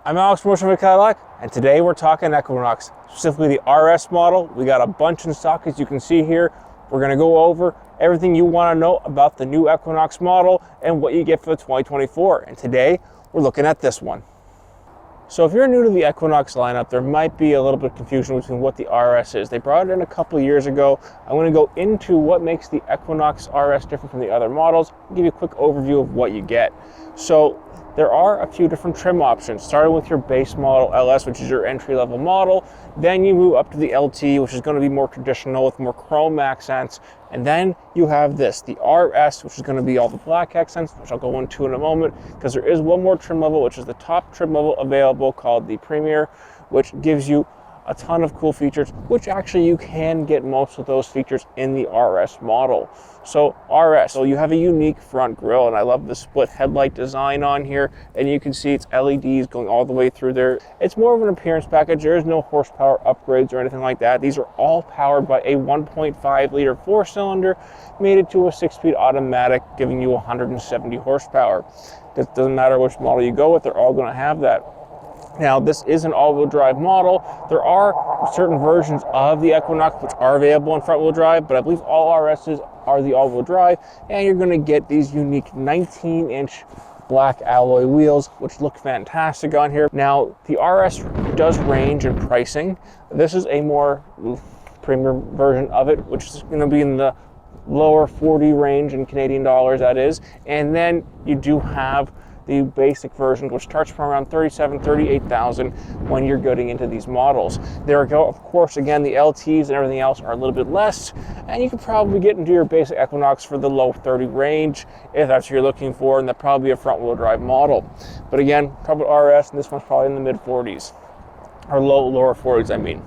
I'm Alex from Chevy Cadillac, and today we're talking Equinox, specifically the RS model. We got a bunch in stock, as you can see here. We're going to go over everything you want to know about the new Equinox model and what you get for the 2024. And today we're looking at this one. So if you're new to the Equinox lineup, there might be a little bit of confusion between what the RS is. They brought it in a couple of years ago. I'm going to go into what makes the Equinox RS different from the other models, give you a quick overview of what you get. So there are a few different trim options, starting with your base model LS, which is your entry-level model. Then you move up to the LT, which is going to be more traditional with more chrome accents. And then you have this, the RS, which is going to be all the black accents, which I'll go into in a moment, because there is one more trim level, which is the top trim level available, called the Premier, which gives you a ton of cool features, which actually you can get most of those features in the RS model. So RS, so you have a unique front grille, and I love the split headlight design on here, and you can see it's LEDs going all the way through there. It's more of an appearance package. There is no horsepower upgrades or anything like that. These are all powered by a 1.5 liter four-cylinder mated to a 6-speed automatic, giving you 170 horsepower. It doesn't matter which model you go with, they're all going to have that. Now, this is an all-wheel drive model. There are certain versions of the Equinox which are available in front-wheel drive, but I believe all RSs are the all-wheel drive, and you're going to get these unique 19-inch black alloy wheels, which look fantastic on here. Now, the RS does range in pricing. This is a more premium version of it, which is going to be in the lower 40 range in Canadian dollars, that is. And then you do have the basic version, which starts from around $38,000 when you're getting into these models. There go, of course, again, the LTs and everything else are a little bit less, and you could probably get into your basic Equinox for the low 30 range if that's what you're looking for, and that'd probably be a front-wheel drive model. But again, probably RS, and this one's probably in the mid-40s, or lower 40s, I mean.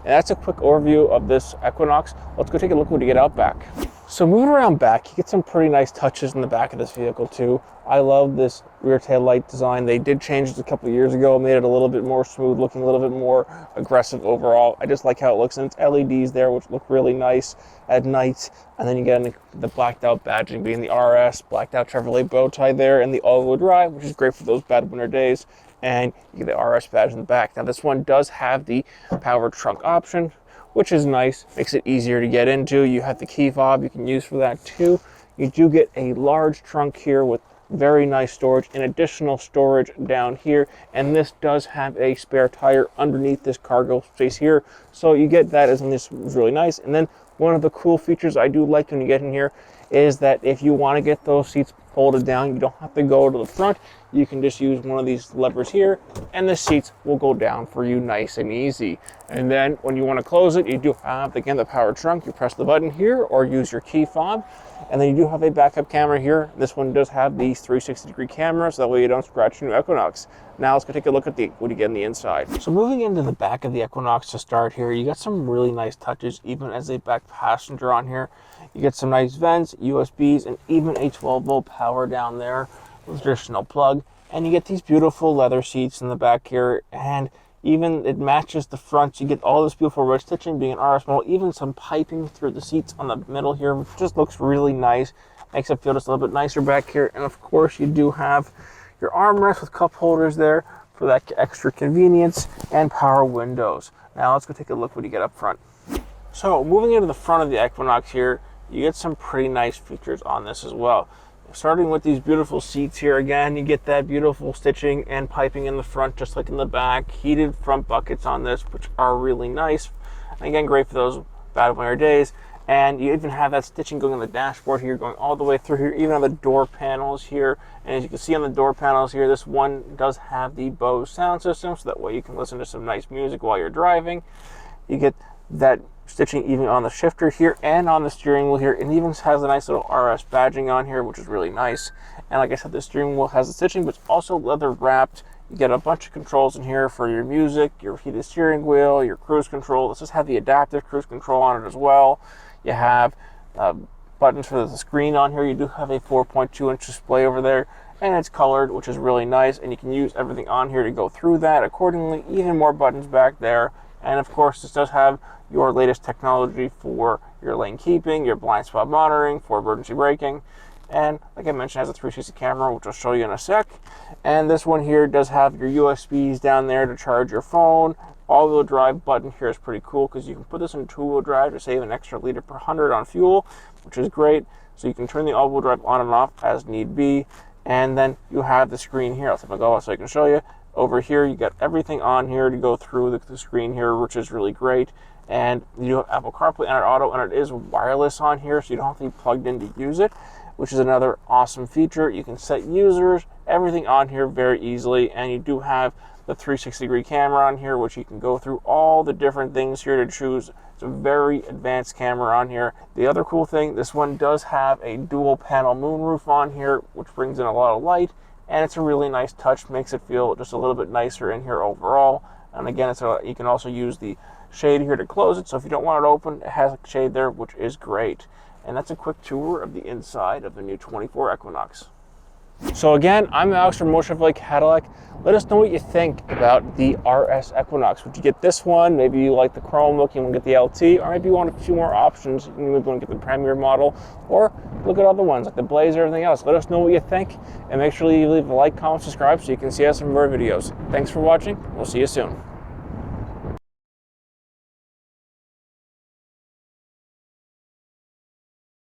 And that's a quick overview of this Equinox. Let's go take a look what you get out back. So moving around back, you get some pretty nice touches in the back of this vehicle too. I love this rear tail light design. They did change it a couple of years ago, made it a little bit more smooth, looking a little bit more aggressive overall. I just like how it looks, and it's LEDs there, which look really nice at night. And then you get the blacked out badging being the RS, blacked out Chevrolet bow tie there, and the all-wheel drive, which is great for those bad winter days. And you get the RS badge in the back. Now this one does have the power trunk option, which is nice, makes it easier to get into. You have the key fob you can use for that too. You do get a large trunk here with very nice storage and additional storage down here, and this does have a spare tire underneath this cargo space here, so you get that, and this is really nice. And then one of the cool features I do like when you get in here is that if you want to get those seats folded down, you don't have to go to the front. You can just use one of these levers here, and the seats will go down for you nice and easy. And then when you want to close it, you do have, again, the power trunk. You press the button here or use your key fob. And then you do have a backup camera here. This one does have the 360-degree camera, so that way you don't scratch your new Equinox. Now let's go take a look at what you get on the inside. So moving into the back of the Equinox to start here, you got some really nice touches, even as a back passenger on here. You get some nice vents, USBs, and even a 12-volt power down there with additional plug. And you get these beautiful leather seats in the back here, and even it matches the front. You get all this beautiful red stitching being an RS model, even some piping through the seats on the middle here, which just looks really nice. Makes it feel just a little bit nicer back here. And of course you do have your armrest with cup holders there for that extra convenience, and power windows. Now let's go take a look what you get up front. So moving into the front of the Equinox here, you get some pretty nice features on this as well. Starting with these beautiful seats here, again, you get that beautiful stitching and piping in the front, just like in the back. Heated front buckets on this, which are really nice. And again, great for those bad winter days. And you even have that stitching going on the dashboard here, going all the way through here, even on the door panels here. And as you can see on the door panels here, this one does have the Bose sound system, so that way you can listen to some nice music while you're driving. You get that stitching even on the shifter here and on the steering wheel here, and even has a nice little RS badging on here, which is really nice. And like I said, the steering wheel has the stitching, but it's also leather wrapped. You get a bunch of controls in here for your music, your heated steering wheel, your cruise control. This does have the adaptive cruise control on it as well. You have buttons for the screen on here. You do have a 4.2-inch display over there, and it's colored, which is really nice, and you can use everything on here to go through that accordingly. Even more buttons back there. And of course, this does have your latest technology for your lane keeping, your blind spot monitoring, for emergency braking. And like I mentioned, it has a 360 camera, which I'll show you in a sec. And this one here does have your USBs down there to charge your phone. All-wheel drive button here is pretty cool because you can put this in two-wheel drive to save an extra liter per 100 on fuel, which is great. So you can turn the all-wheel drive on and off as need be. And then you have the screen here. I'll take my go so I can show you. Over here, you got everything on here to go through the screen here, which is really great. And you do have Apple CarPlay, Android Auto, and it is wireless on here, so you don't have to be plugged in to use it, which is another awesome feature. You can set users, everything on here very easily, and you do have the 360-degree camera on here, which you can go through all the different things here to choose. It's a very advanced camera on here. The other cool thing, this one does have a dual panel moonroof on here, which brings in a lot of light, and it's a really nice touch, makes it feel just a little bit nicer in here overall. And again, you can also use the shade here to close it, so if you don't want it open, it has a shade there, which is great. And that's a quick tour of the inside of the new 24 Equinox. So again, I'm Alex from Chevy Cadillac. Let us know what you think about the RS Equinox. Would you get this one? Maybe you like the chrome look, you want to get the LT, or maybe you want a few more options. You maybe want to get the Premier model, or look at other ones like the Blazer, everything else. Let us know what you think, and make sure you leave a like, comment, subscribe so you can see us in more videos. Thanks for watching. We'll see you soon.